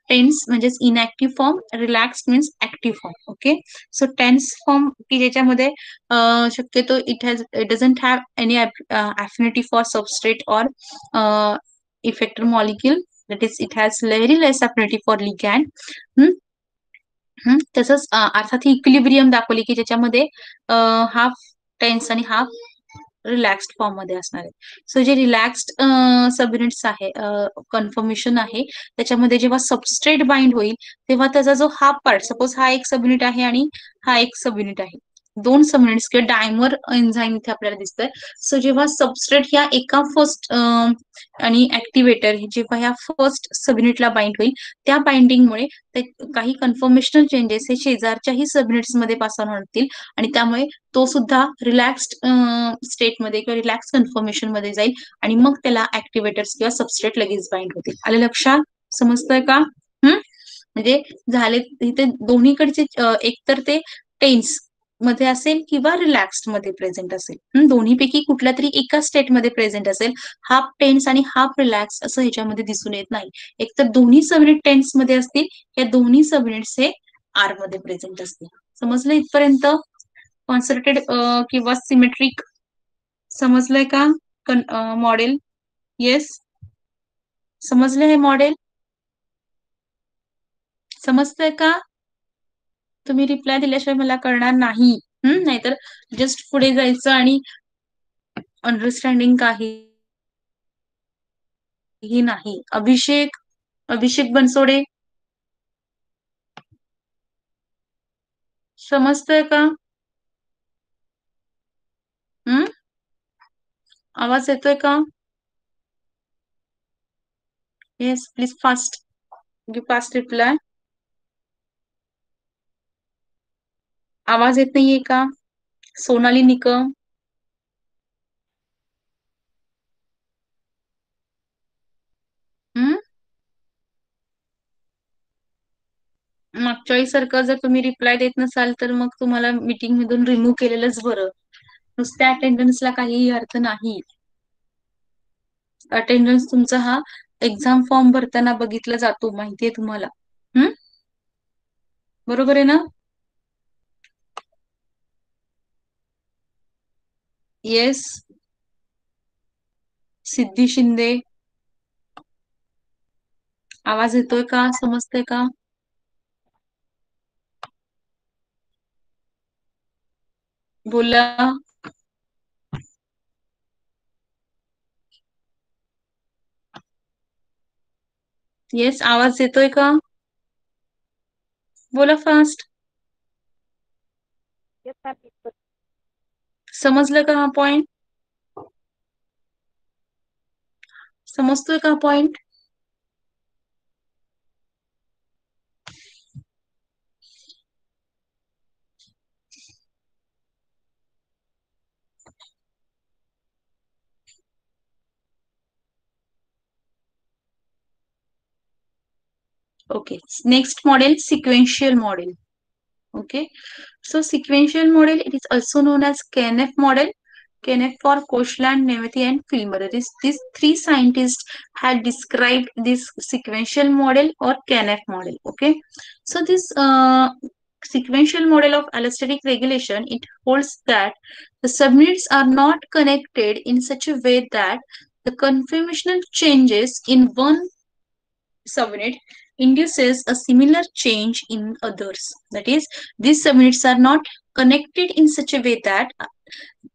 टेन्स म्हणजेच inactive form, relax means active form. Okay, so tense form की ज्याच्यामध्ये शक्यतो it doesn't have any affinity for substrate और effector molecule, that is it has very less affinity for ligand. तसंच अर्थात ही इक्विलिब्रियम दाखवली की ज्याच्यामध्ये हाफ टेन्स आणि हाफ रिलॅक्स्ड फॉर्म मध्ये असणार आहे. सो जे रिलॅक्स्ड सबयुनिट्स आहे, कन्फर्मेशन आहे, त्याच्यामध्ये जेव्हा सबस्ट्रेट बाइंड होईल तेव्हा त्याचा जो हाफ पार्ट, सपोज हा एक सबयुनिट आहे आणि हा एक सबयुनिट आहे, दोन सबयुनिट्स किंवा डायमर एन्झाईम इथे आपल्याला दिसतंय. सो जेव्हा सबस्ट्रेट ह्या एका फर्स्ट आणि ऍक्टिव्हेटर जेव्हा ह्या फर्स्ट सबयुनिटला बाइंड होईल त्या बाइंडिंगमुळे काही कन्फर्मेशनल चेंजेस हे शेजारच्याही सबयुनिट्स मध्ये पास ऑन होतील आणि त्यामुळे तो सुद्धा रिलॅक्स्ड स्टेटमध्ये किंवा रिलॅक्स कन्फर्मेशन मध्ये जाईल आणि मग त्याला ऍक्टिव्हेटर्स किंवा सबस्ट्रेट लगेच बाइंड होतील. आले लक्षात? समजतंय का? म्हणजे झाले इथे दोन्हीकडचे एकतर ते टेन्स मध्ये असेल किंवा रिलॅक्स्ड मध्ये प्रेझेंट असेल. दोन्हीपैकी कुठल्या तरी एका स्टेटमध्ये प्रेझेंट असेल. हाफ टेन्स आणि हाफ रिलॅक्स असं ह्याच्यामध्ये दिसून येत नाही. एकतर दोन्ही सबयुनिट टेन्स मध्ये असतील, या दोन्ही सबयुनिट्स हे आर मध्ये प्रेझेंट असतील. समजलं इथपर्यंत? कॉन्सर्टेड किंवा सिमेट्रिक समजलंय का मॉडेल? येस, समजलं हे मॉडेल? समजतंय का? तुम्ही रिप्लाय दिल्याशिवाय मला कळणार नाही. नाहीतर जस्ट पुढे जायचं आणि अंडरस्टँडिंग काही नाही. अभिषेक बनसोडे समजतंय का? आवाज येतोय का? Yes, please fast reply. आवाज येत नाहीये का? सोनाली निकम, मागच्या वेळी सारखं जर तुम्ही रिप्लाय देत नसाल तर मग तुम्हाला मीटिंग मधून रिमूव्ह केलेलंच बरं. नुसत्या अटेंडन्सला काहीही अर्थ नाही. अटेंडन्स तुमचा हा एक्झाम फॉर्म भरताना बघितला जातो, माहितीये तुम्हाला. बरोबर आहे ना? येस, सिद्धी शिंदे, आवाज येतोय का? समजतंय का? बोला. येस, आवाज येतोय का? बोला फास्ट. समजलं का हा पॉइंट? समजतोय का point? Okay, next model, sequential model. Okay, so sequential model, it is also known as KNF model. KNF for Koshland, Nemethy, and Filmer. These three scientists had described this sequential model or KNF model. Okay, so this sequential model of allosteric regulation, it holds that the subunits are not connected in such a way that the conformational changes in one subunit induces a similar change in others. That is, these subunits are not connected in such a way that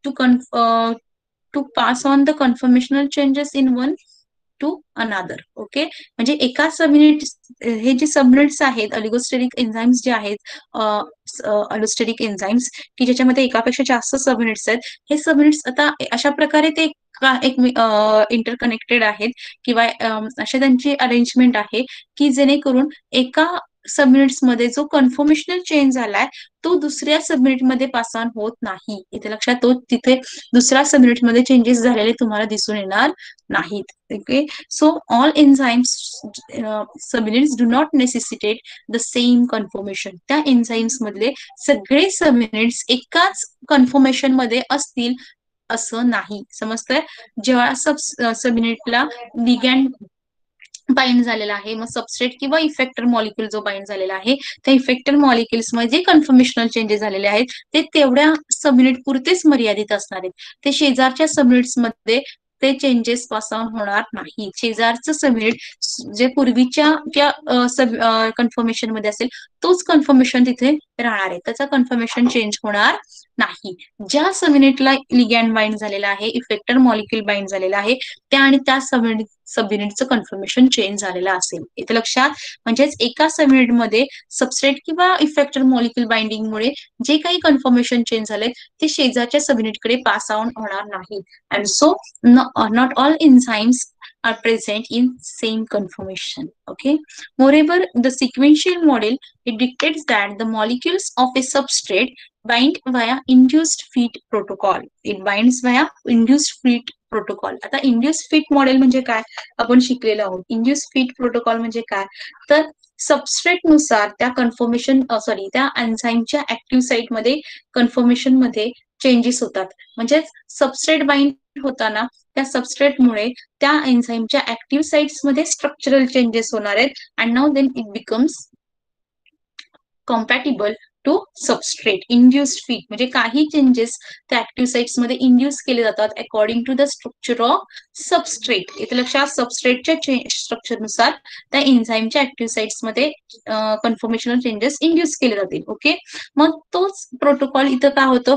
to to pass on the conformational changes in one to another. Okay, म्हणजे एका subunit, हे जे subunits आहेत अलिगोस्टेरिक enzymes जे आहेत अलोस्टेरिक enzymes की ज्याच्यामध्ये एकापेक्षा जास्त सबयुनिट्स आहेत, हे सबयुनिट्स आता अशा प्रकारे ते एक इंटरकनेक्टेड आहेत किंवा अशा त्यांची अरेंजमेंट आहे की जेणेकरून एका सबयुनिट्स मध्ये जो कन्फर्मेशनल चेंज झालाय तो दुसऱ्या सबयुनिट मध्ये पास ऑन होत नाही. इथे लक्षात, तो तिथे दुसऱ्या सबयुनिट मध्ये चेंजेस झालेले तुम्हाला दिसून येणार नाहीत. Okay, so all enzymes subunits do not necessitate the same conformation. त्या एन्झाइम्स मधले सगळे सबयुनिट्स एकाच कन्फर्मेशन मध्ये असतील असं नाही. समजतंय? जेव्हा सबयुनिटला लिगॅन्ड बाइंड झालेला आहे, मग सबस्ट्रेट किंवा इफेक्टर मॉलिक्यूल जो बाइंड झालेला आहे, त्या इफेक्टर मॉलिक्युल्स मध्ये जे कन्फर्मेशनल चेंजेस झालेले आहेत ते तेवढ्या सबयुनिट पुरतेच मर्यादित असणार आहेत. ते शेजारच्या सबयुनिट्स मध्ये ते चेंजेस पास ऑन होणार नाही. शेजारचं सबयुनिट जे पूर्वीच्या त्या कन्फर्मेशन मध्ये असेल तोच कन्फर्मेशन तिथे राहणार आहे, त्याचा कन्फर्मेशन चेंज होणार नाही. ज्या सबयुनिटला लिगॅन्ड बाइंड झालेला आहे, इफेक्टर मॉलिक्यूल बाइंड झालेला आहे, त्या आणि त्या सबयुनिटचं कन्फर्मेशन चेंज झालेलं असेल. इथे लक्षात, म्हणजेच एका सबयुनिटमध्ये सबस्ट्रेट किंवा इफेक्टर मॉलिक्यूल बाइंडिंगमुळे जे काही कन्फर्मेशन चेंज झाले ते शेजारच्या सबयुनिटकडे पास ऑन होणार नाही. And so not all enzymes are present in same conformation. Okay, moreover, the sequential model, it dictates that the molecules of a substrate bind via induced fit protocol. It binds via induced fit protocol. आता induced fit model म्हणजे काय आपण शिकलेलो आहोत. induced fit protocol म्हणजे काय, तर substrate नुसार त्या त्या एन्झाईमच्या ऍक्टिव्ह साईटमध्ये कन्फर्मेशन मध्ये चेंजेस होतात. म्हणजेच सबस्ट्रेट बाइंड होताना त्या सबस्ट्रेटमुळे त्या एन्झाईमच्या ऍक्टिव्ह साइट्स मध्ये स्ट्रक्चरल चेंजेस होणार आहेत and now then it becomes compatible to substrate. Induced fit म्हणजे काही चेंजेस त्या ऍक्टिव्ह साइट्स मध्ये इंड्यूस केले जातात according to the structure of substrate. इथे लक्षात सबस्ट्रेटच्या स्ट्रक्चरनुसार त्या एन्झाईमच्या ऍक्टिव्ह साइट्स मध्ये कन्फर्मेशनल चेंजेस इंड्यूस केले जातील. ओके, मग तोच प्रोटोकॉल इथं काय होतं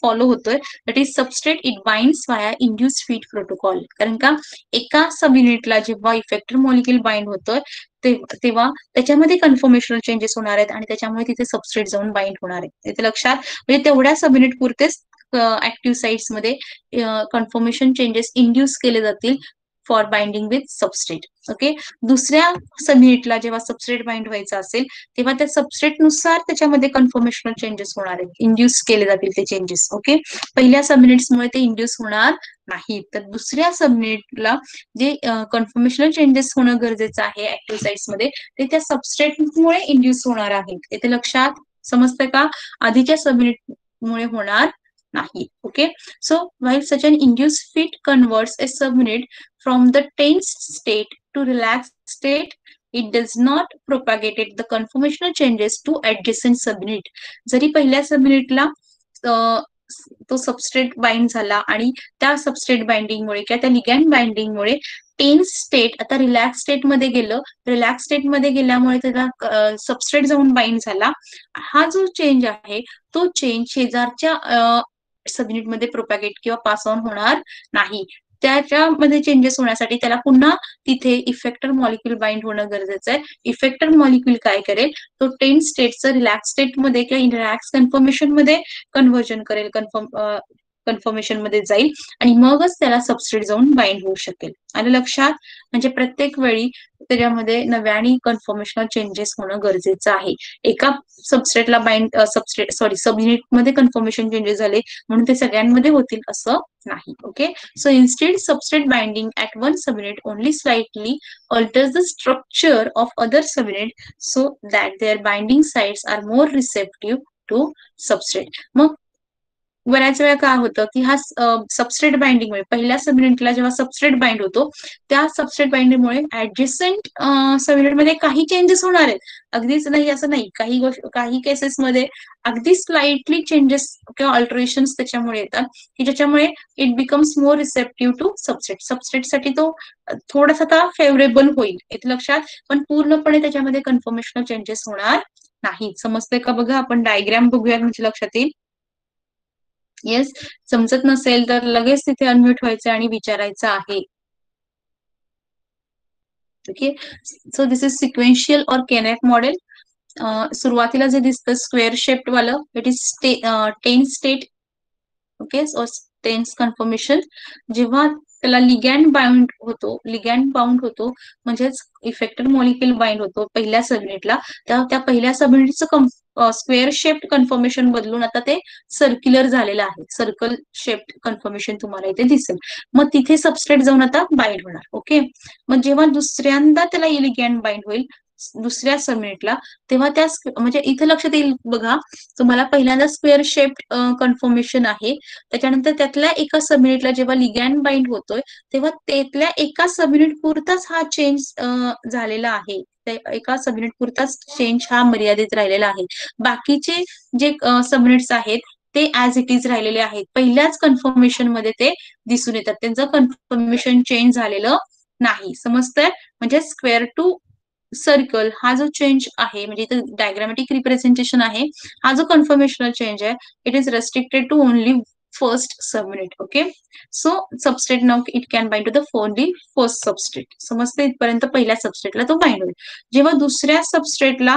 फॉलो होतोय, that is substrate it binds via induce feet protocol. कारण का एका सब युनिटला जेव्हा इफेक्टर मॉलिक्यूल बाइंड होतोय तेव्हा त्याच्यामध्ये कन्फर्मेशनल चेंजेस होणार आहेत आणि त्याच्यामुळे तिथे सबस्ट्रेट जाऊन बाइंड होणार आहे. इथे लक्षात, म्हणजे तेवढ्या सब युनिट पुरतेच ऍक्टिव्ह साइट्स मध्ये कन्फर्मेशन चेंजेस इंड्यूस केले जातील for binding with substrate. Okay, दुसऱ्या सब युनिटला जेव्हा सबस्ट्रेट बाइंड व्हायचा असेल तेव्हा त्या सबस्ट्रेटनुसार त्याच्यामध्ये कन्फर्मेशनल चेंजेस होणार आहेत, इंड्यूस केले जातील ते चेंजेस. ओके, पहिल्या सब युनिट्समुळे ते इंड्यूस होणार नाही, तर दुसऱ्या सब युनिटला जे कन्फर्मेशनल चेंजेस होणं गरजेचं आहे ऍक्टिव्ह साइट्स मध्ये ते त्या सबस्ट्रेटमुळे इंड्यूस होणार आहेत. इथे लक्षात समजतंय का, आधीच्या सब युनिट मुळे होणार नाही. Okay, so while such an induced fit converts a subunit from the tense state to relaxed state, it does not propagate the conformational changes to adjacent subunit. जरी पहिल्या सबयुनिटला तो सबस्ट्रेट बाइंड झाला आणि त्या substrate बाइंडिंगमुळे किंवा त्या लिगॅंड बाइंडिंगमुळे टेन्स स्टेट आता relax state मध्ये गेलं, रिलॅक्स स्टेट मध्ये गेल्यामुळे त्याला सबस्ट्रेट जाऊन बाइंड झाला. हा जो चेंज आहे तो चेंज शेजारच्या सबयुनिट मध्ये प्रोपॅगेट किंवा पास ऑन होणार नाही. त्याच्यामध्ये चेंजेस होण्यासाठी त्याला पुन्हा तिथे इफेक्टर मॉलिक्यूल बाइंड होणं गरजेचं आहे. इफेक्टर मॉलिक्यूल काय करेल, तो टेन स्टेटचं रिलॅक्स स्टेटमध्ये किंवा रिलॅक्स कन्फर्मेशन मध्ये कन्व्हर्जन करेल, कन्फर्मेशन मध्ये जाईल आणि मगच त्याला सबस्ट्रेट जाऊन बाइंड होऊ शकेल. आणि लक्षात, म्हणजे प्रत्येक वेळी त्याच्यामध्ये नव्याने कन्फर्मेशनल चेंजेस होणं गरजेचं आहे. एका सबस्ट्रेटला सब युनिट मध्ये कन्फर्मेशन चेंजेस झाले म्हणून ते सगळ्यांमध्ये होतील असं नाही. Okay, so instead substrate binding at one subunit only slightly alters the structure of other subunit so that their binding sites are more receptive to substrate. मग बऱ्याच वेळा काय होतं की हा सबस्ट्रेट बाइंडिंगमुळे पहिल्या सबयुनिटला जेव्हा सबस्ट्रेट बाइंड होतो त्या सबस्ट्रेट बाइंडिंगमुळे ऍडजस्टंट सबयुनिटमध्ये काही चेंजेस होणार आहेत. अगदीच नाही असं नाही, काही केसेसमध्ये अगदी स्लाइटली चेंजेस किंवा अल्टरेशन्स त्याच्यामुळे येतात की ज्याच्यामुळे it becomes more receptive to substrate. सबस्ट्रेटसाठी तो थोडासा आता फेवरेबल होईल, इथे लक्षात, पण पूर्णपणे त्याच्यामध्ये कन्फर्मेशनल चेंजेस होणार नाही. समजतंय का बघा, आपण डायग्राम बघूया म्हणजे लक्षात येईल. येस, समजत नसेल तर लगेच तिथे अनम्यूट व्हायचं आणि विचारायचं आहे. Okay, so this is sequential और केनॅक मॉडेल. सुरुवातीला जे दिसतं स्क्वेअर शेप्ड वालं, it is tense state. Okay, so tense conformation. जेव्हा त्याला लिगॅंड बाउंड होतो म्हणजेच इफेक्टर मॉलिक्यूल बाइंड होतो पहिल्या सबयुनिटला, त्या पहिल्या सबयुनिटचं स्क्वेअर शेप्ड कन्फर्मेशन बदलून आता ते सर्क्युलर झालेलं आहे. सर्कल शेप्ड कन्फर्मेशन तुम्हाला इथे दिसेल. मग तिथे सबस्ट्रेट जाऊन आता बाइंड होणार. ओके, मग जेव्हा दुसऱ्यांदा त्याला लिगॅंड बाइंड होईल दुसऱ्या सबयुनिटला तेव्हा त्या म्हणजे इथे लक्षात येईल बघा तुम्हाला, पहिल्यांदा स्क्वेअर शेप्ड कन्फर्मेशन आहे, त्याच्यानंतर त्यातल्या एका सबयुनिटला जेव्हा लिगॅंड बाइंड होतोय तेव्हा त्यातल्या एका सबयुनिट पुरताच हा चेंज झालेला आहे. एका सबयुनिट पुरताच चेंज हा मर्यादित राहिलेला आहे. बाकीचे जे सबयुनिट्स आहेत ते ऍज इट इज राहिलेले आहेत. पहिल्याच कन्फर्मेशन मध्ये ते दिसून येतात, त्यांचं कन्फर्मेशन चेंज झालेलं नाही. समजतंय, म्हणजे स्क्वेअर टू सर्कल हा जो चेंज आहे म्हणजे इथं डायग्रामॅटिक रिप्रेझेंटेशन आहे, हा जो कन्फर्मेशनल चेंज आहे it is restricted to only first subunit. Okay, so substrate now it can bind to the only first substrate. समजते, इथपर्यंत पहिल्या सबस्ट्रेटला तो बाइंड होईल. जेव्हा दुसऱ्या सबस्ट्रेटला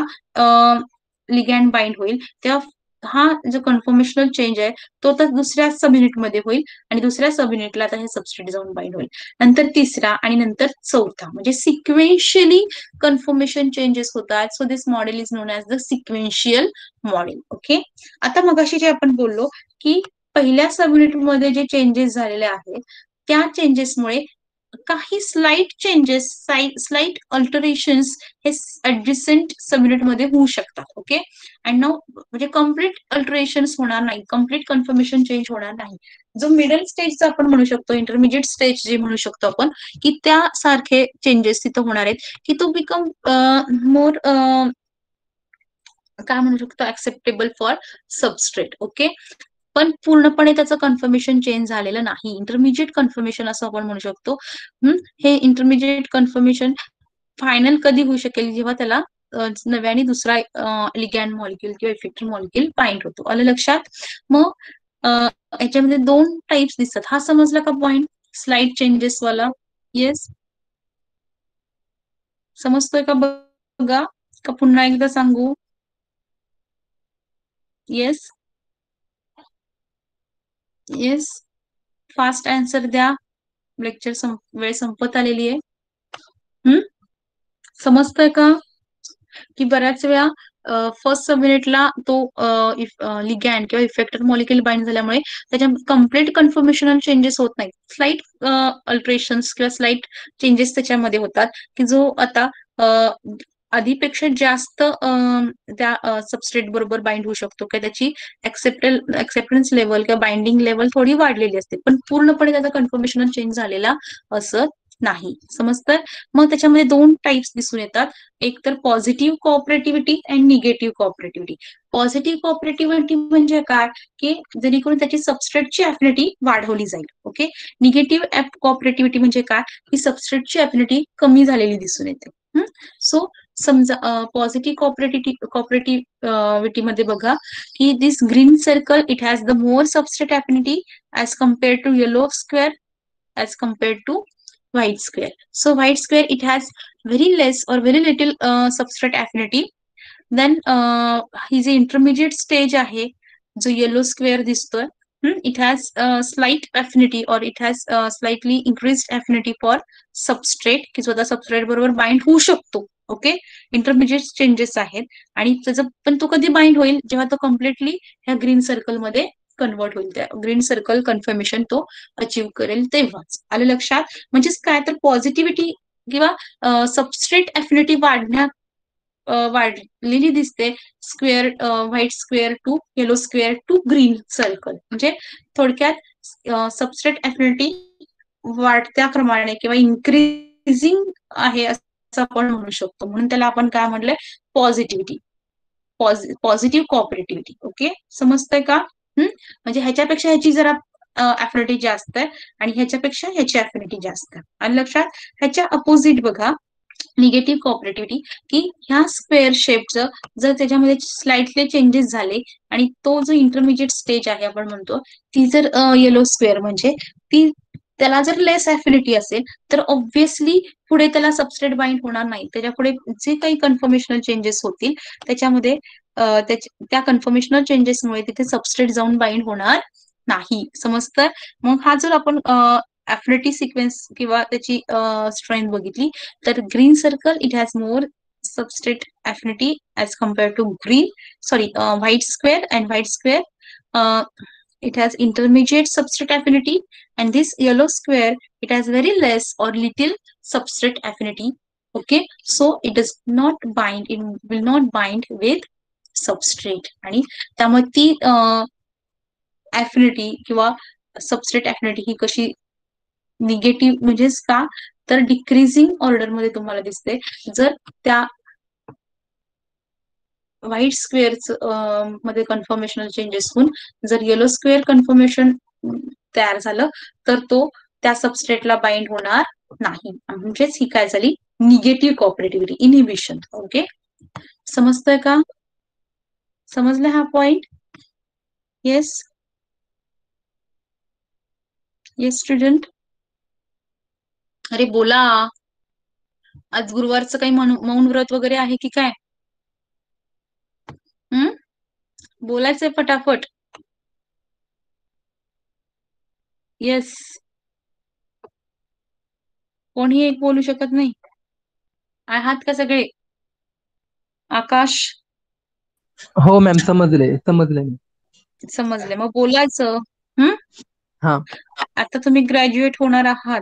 लिगॅंड बाइंड होईल तेव्हा हा जो कन्फर्मेशनल चेंज आहे तो तर दुसऱ्या सबयुनिट मध्ये होईल आणि दुसऱ्या सबयुनिटला आता हे सबस्ट्रेट जाऊन बाइंड होईल. नंतर तिसरा आणि नंतर चौथा, म्हणजे सिक्वेन्शियली कन्फर्मेशन चेंजेस होतात. So this model is known as the sequential model. Okay, आता मगाशी जे आपण बोललो की पहिल्या सबयुनिट मध्ये जे चेंजेस झालेले आहेत त्या चेंजेसमुळे काही स्लाइट चेंजेस, स्लाइट अल्टरेशन्स हे ऍडजस्टंट सबयुनिट मध्ये होऊ शकतात. ओके, अँड नाउ म्हणजे कम्प्लीट अल्टरेशन्स होणार नाही, कम्प्लीट कन्फर्मेशन चेंज होणार नाही. जो मिडल स्टेजचा आपण म्हणू शकतो, इंटरमिजिएट स्टेज जे म्हणू शकतो आपण, की त्यासारखे चेंजेस तिथं होणार आहेत, की तो बिकम मोर काय म्हणू शकतो, ऍक्सेप्टेबल फॉर सबस्ट्रेट. ओके, पण पूर्णपणे त्याचं कन्फर्मेशन चेंज झालेलं नाही, इंटरमिजिएट कन्फर्मेशन असं आपण म्हणू शकतो. हे इंटरमिजिएट कन्फर्मेशन फायनल कधी होऊ शकेल, जेव्हा त्याला नव्याने दुसरा लिगॅन्ड मॉलिक्यूल किंवा इफेक्टर मॉलिक्यूल बाइंड होतो. आलं लक्षात? मग याच्यामध्ये दोन टाइप्स दिसतात. हा समजला का पॉइंट, स्लाइड चेंजेस वाला? येस, समजतोय का बघा, का पुन्हा एकदा सांगू? येस येस, फास्ट आन्सर द्या, लेक्चर वेळ संपत आलेली आहे. समजतंय का? की बऱ्याच वेळा फर्स्ट सबमिनिटला तो लिगॅन्ड किंवा इफेक्टर मॉलिक्यूल बाइंड झाल्यामुळे त्याच्या कम्प्लीट कन्फर्मेशनल चेंजेस होत नाहीत, स्लाइट अल्टरेशन्स किंवा स्लाइट चेंजेस त्याच्यामध्ये होतात, की जो आता आधीपेक्षा जास्त त्या सबस्ट्रेट बरोबर बाइंड होऊ शकतो, किंवा त्याची ऍक्सेप्टन्स लेवल किंवा बाइंडिंग लेवल थोडी वाढलेली असते, पण पूर्णपणे त्याचा कन्फर्मेशनल चेंज झालेला असत नाही. समजतंय? मग त्याच्यामध्ये दोन टाइप्स दिसून येतात, एक तर पॉझिटिव्ह कोऑपरेटिव्हिटी अँड निगेटिव्ह कोऑपरेटिव्हिटी. पॉझिटिव्ह कोऑपरेटिव्हिटी म्हणजे काय, की जेणेकरून त्याची सबस्ट्रेटची अफिनिटी वाढवली जाईल. ओके, निगेटिव्ह कोऑपरेटिव्हिटी म्हणजे काय, की सबस्ट्रेटची अफिनिटी कमी झालेली दिसून येते. सो समजा पॉझिटिव्ह कोऑपरेटिव्हिटी मध्ये बघा, की this green circle it has the more substrate affinity as compare to yellow square as compared to white square. So white square it has very less or very little substrate affinity. Then he G intermediate stage आहे, जो yellow square दिसतोय, it has slight affinity or it has slightly increased affinity for substrate, की स्वतः substrate बरोबर bind होऊ शकतो. Okay, intermediate changes आहेत, आणि त्याचं पण तो कधी बाइंड होईल, जेव्हा तो कम्प्लिटली ह्या ग्रीन सर्कल मध्ये कन्वर्ट होईल, त्या ग्रीन सर्कल कन्फर्मेशन तो अचीव्ह करेल तेव्हाच. आलं लक्षात? म्हणजेच काय, तर पॉझिटिव्हिटी किंवा सबस्ट्रेट अफिनिटी वाढलेली दिसते, square white square two yellow square two green circle. म्हणजे थोडक्यात सबस्ट्रेट अफिनिटी वाढत्या क्रमाने किंवा इन्क्रीजिंग आहे असं आपण म्हणू शकतो. म्हणून त्याला आपण काय म्हणलंय, पॉझिटिव्हिटी, पॉझिटिव्ह कोऑपरेटिव्हिटी. ओके, समजतंय का? म्हणजे ह्याच्यापेक्षा ह्याची जरा अफिनिटी जास्त आहे, आणि ह्याच्यापेक्षा ह्याची अफिनिटी जास्त आहे. आणि लक्षात, ह्याच्या अपोजिट बघा, निगेटिव्ह कोऑपरेटिव्हिटी, की ह्या स्क्वेअर शेपचं जर त्याच्यामध्ये स्लाइटली चेंजेस झाले, आणि तो जो इंटरमिजिएट स्टेज आहे आपण म्हणतो, ती जर येलो स्क्वेअर म्हणजे ती, त्याला जर लेस अफिनिटी असेल, तर ऑब्व्हियसली पुढे त्याला सबस्ट्रेट बाइंड होणार नाही. त्याच्या पुढे जे काही कन्फर्मेशनल चेंजेस होतील त्याच्यामध्ये त्या कन्फर्मेशनल चेंजेसमुळे तिथे सबस्ट्रेट जाऊन बाइंड होणार नाही. समजतं? मग हा जर आपण अफिनिटी सिक्वेन्स किंवा त्याची स्ट्रेंथ बघितली, तर green circle it has more substrate affinity as compared to white square, and white square it has intermediate substrate affinity, and this yellow square it has very less or little substrate affinity. Okay, so it does not bind, it will not bind with substrate, आणि त्यामुळे ती affinity किंवा substrate affinity ही कशी negative, म्हणजेच का, तर decreasing order मध्ये तुम्हाला दिसते. जर त्या व्हाईट स्क्वेअर मध्ये कन्फर्मेशनल चेंजेस होऊन जर येलो स्क्वेअर कन्फर्मेशन तयार झालं, तर तो त्या सबस्ट्रेटला बाइंड होणार नाही. म्हणजेच ही काय झाली, निगेटिव्ह कोऑपरेटिव्हिटी, इनहिबिशन. ओके, समजतंय का? समजलं हा पॉइंट? येस येस स्टुडंट, अरे बोला, आज गुरुवारचं काही मौन व्रत वगैरे आहे की काय? बोलायचंय फटाफट. येस, कोणी एक बोलू शकत नाही? आहात का सगळे? आकाश? हो मॅम, समजले समजले. समजले, मग बोलायचं. हा, आता तुम्ही ग्रॅज्युएट होणार आहात,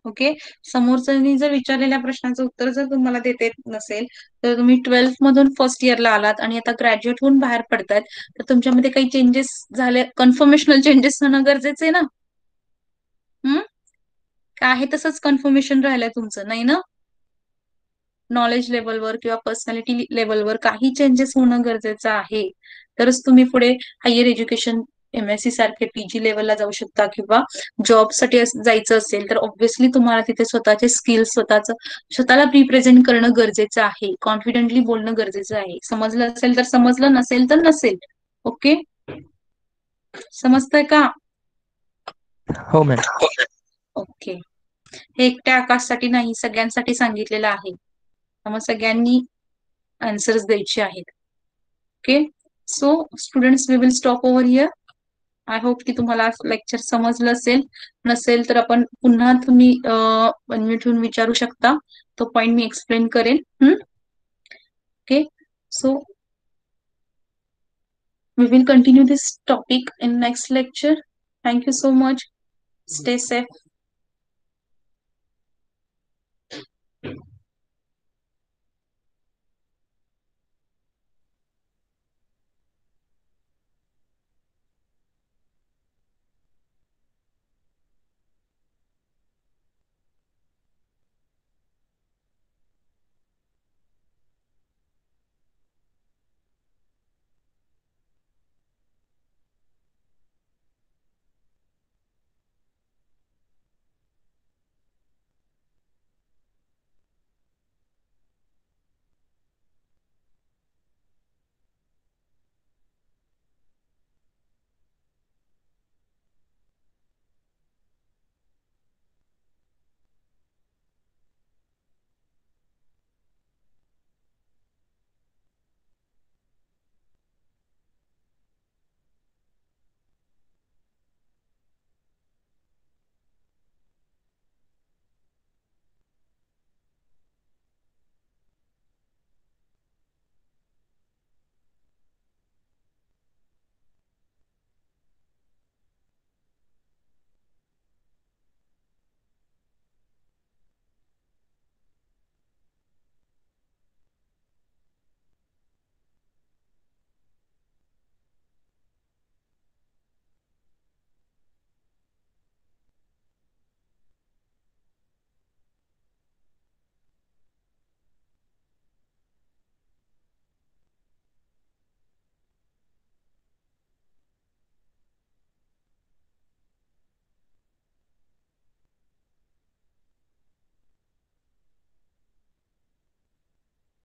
ओके. समोरच्यानी जर विचारलेल्या प्रश्नाचं उत्तर जर तुम्हाला देता येत नसेल, तर तुम्ही 12th मधून फर्स्ट इयरला आलात आणि आता ग्रॅज्युएट होऊन बाहेर पडतायत, तर तुमच्यामध्ये काही चेंजेस झाले, कन्फर्मेशनल चेंजेस होणं गरजेचं आहे ना. काय आहे तसंच कन्फर्मेशन राहिलंय तुमचं, नाही ना. नॉलेज लेवलवर किंवा पर्सनॅलिटी लेवलवर काही चेंजेस होणं गरजेचं आहे, तरच तुम्ही पुढे हायर एज्युकेशन MSc सारखे PG लेवलला जाऊ शकता, किंवा जॉबसाठी जायचं असेल तर ऑब्व्हियसली तुम्हाला तिथे स्वतःचे स्किल्स स्वतःला रिप्रेझेंट करणं गरजेचं आहे, कॉन्फिडेंटली बोलणं गरजेचं आहे. समजलं असेल तर समजलं, नसेल तर नसेल. ओके, समजतंय का? हो मॅम. ओके. हे एकट्या आकाशसाठी नाही, सगळ्यांसाठी सांगितलेलं आहे. त्यामुळे सगळ्यांनी आन्सर्स द्यायचे आहेत. Okay, so students, we will stop over here. I hope की तुम्हाला लेक्चर समजलं असेल. नसेल तर आपण पुन्हा तुम्ही अनम्यूट होऊन विचारू शकता, तो पॉइंट मी एक्सप्लेन करेन. Okay, so we will continue this topic in next lecture. Thank you so much. Stay safe.